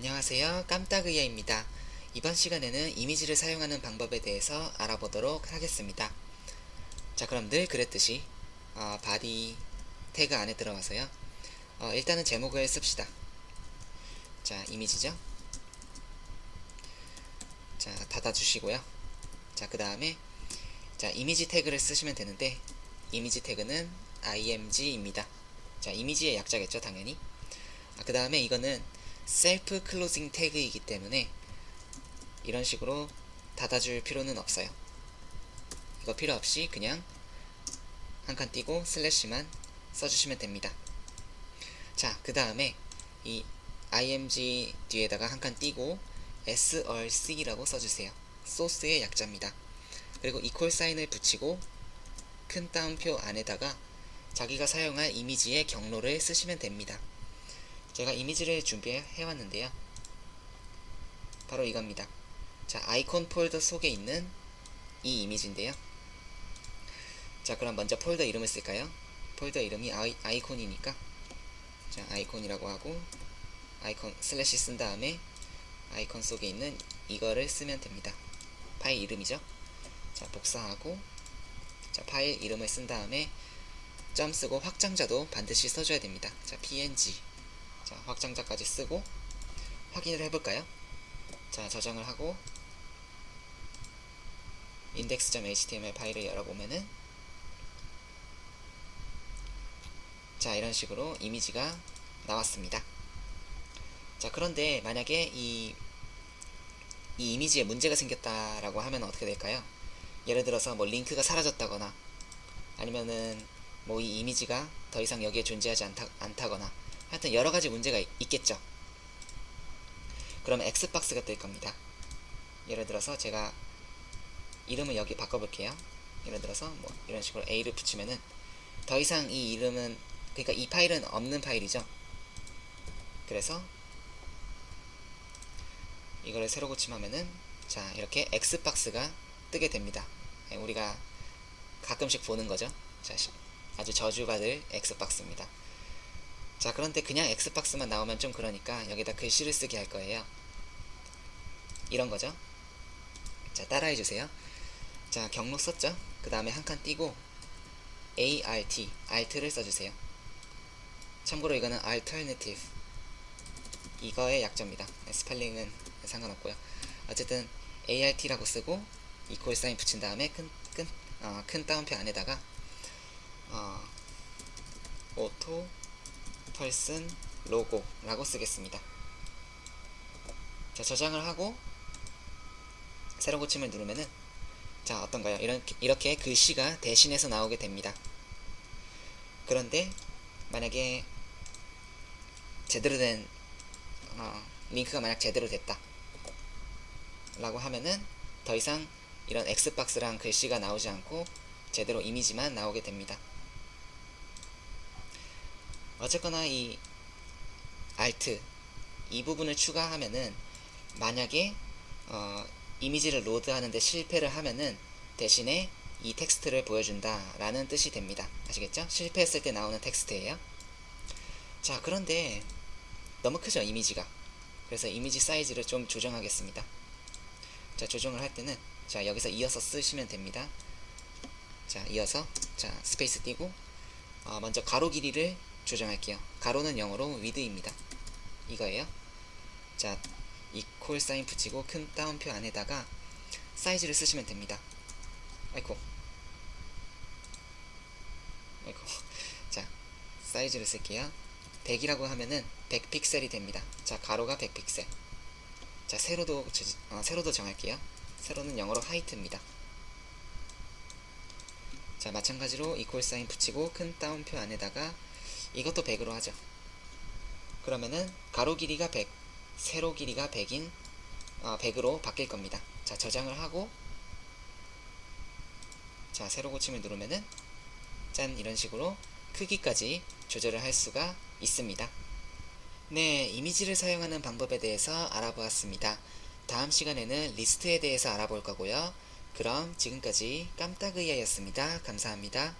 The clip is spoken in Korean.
안녕하세요. 깜딱의아입니다. 이번 시간에는 이미지를 사용하는 방법에 대해서 알아보도록 하겠습니다. 자, 그럼 늘 그랬듯이 바디 태그 안에 들어가서요. 일단은 제목을 씁시다. 자, 이미지죠. 자, 닫아주시고요. 자, 그 다음에 자, 이미지 태그를 쓰시면 되는데 이미지 태그는 img입니다. 자, 이미지의 약자겠죠, 당연히. 그 다음에 이거는 셀프 클로징 태그이기 때문에 이런 식으로 닫아줄 필요는 없어요. 이거 필요 없이 그냥 한 칸 띄고 슬래시만 써주시면 됩니다. 자, 그 다음에 이 img 뒤에다가 한 칸 띄고 src라고 써주세요. 소스의 약자입니다. 그리고 이퀄 사인을 붙이고 큰 따옴표 안에다가 자기가 사용할 이미지의 경로를 쓰시면 됩니다. 제가 이미지를 준비해왔는데요. 바로 이겁니다. 자, 아이콘 폴더 속에 있는 이 이미지인데요. 자, 그럼 먼저 폴더 이름을 쓸까요? 폴더 이름이 아이콘이니까 자, 아이콘이라고 하고 아이콘 슬래시 쓴 다음에 아이콘 속에 있는 이거를 쓰면 됩니다. 파일 이름이죠. 자, 복사하고 자, 파일 이름을 쓴 다음에 점 쓰고 확장자도 반드시 써줘야 됩니다. 자, png 자, 확장자까지 쓰고 확인을 해볼까요? 자, 저장을 하고 index.html 파일을 열어보면은 자, 이런 식으로 이미지가 나왔습니다. 자, 그런데 만약에 이 이미지에 문제가 생겼다라고 하면 어떻게 될까요? 예를 들어서 뭐 링크가 사라졌다거나 아니면은 뭐 이 이미지가 더 이상 여기에 존재하지 않다거나 하여튼 여러가지 문제가 있겠죠. 그러면 X박스가 뜰 겁니다. 예를 들어서 제가 이름을 여기 바꿔볼게요. 예를 들어서 뭐 이런 식으로 A를 붙이면은 더 이상 이 이름은 그러니까 이 파일은 없는 파일이죠. 그래서 이거를 새로 고침하면은 자, 이렇게 X박스가 뜨게 됩니다. 우리가 가끔씩 보는 거죠. 자, 아주 저주받을 X박스입니다. 자, 그런데 그냥 X박스만 나오면 좀 그러니까 여기다 글씨를 쓰게 할 거예요. 이런 거죠. 자, 따라해 주세요. 자, 경로 썼죠? 그 다음에 한 칸 띄고 alt를 써주세요. 참고로 이거는 alternative 이거의 약자입니다. 스펠링은 상관없고요. 어쨌든 alt라고 쓰고 이퀄 사인 붙인 다음에 큰 따옴표 안에다가 auto person logo라고 쓰겠습니다. 자, 저장을 하고 새로 고침을 누르면은 자, 어떤가요? 이렇게 글씨가 대신해서 나오게 됩니다. 그런데 만약에 제대로 된 링크가 만약 제대로 됐다 라고 하면은 더 이상 이런 X박스랑 글씨가 나오지 않고 제대로 이미지만 나오게 됩니다. 어쨌거나 이 Alt 이 부분을 추가하면은 만약에 이미지를 로드하는데 실패를 하면은 대신에 이 텍스트를 보여준다 라는 뜻이 됩니다. 아시겠죠? 실패했을 때 나오는 텍스트예요. 자, 그런데 너무 크죠, 이미지가. 그래서 이미지 사이즈를 좀 조정하겠습니다. 자, 조정을 할 때는 자, 여기서 이어서 쓰시면 됩니다. 자, 이어서 자, 스페이스 띄고 먼저 가로 길이를 조정할게요. 가로는 영어로 width입니다. 이거예요. 자, 이퀄 사인 붙이고 큰 따옴표 안에다가 사이즈를 쓰시면 됩니다. 아이고. 자, 사이즈를 쓸게요. 100이라고 하면은 100픽셀이 됩니다. 자, 가로가 100픽셀. 자, 세로도 정할게요. 세로는 영어로 하이트입니다. 자, 마찬가지로 이퀄 사인 붙이고 큰 따옴표 안에다가 이것도 100으로 하죠. 그러면은 가로 길이가 100, 세로 길이가 100인 100으로 바뀔 겁니다. 자, 저장을 하고 자, 세로 고침을 누르면은 짠, 이런 식으로 크기까지 조절을 할 수가 있습니다. 네, 이미지를 사용하는 방법에 대해서 알아보았습니다. 다음 시간에는 리스트에 대해서 알아볼 거고요. 그럼 지금까지 깜딱의아였습니다. 감사합니다.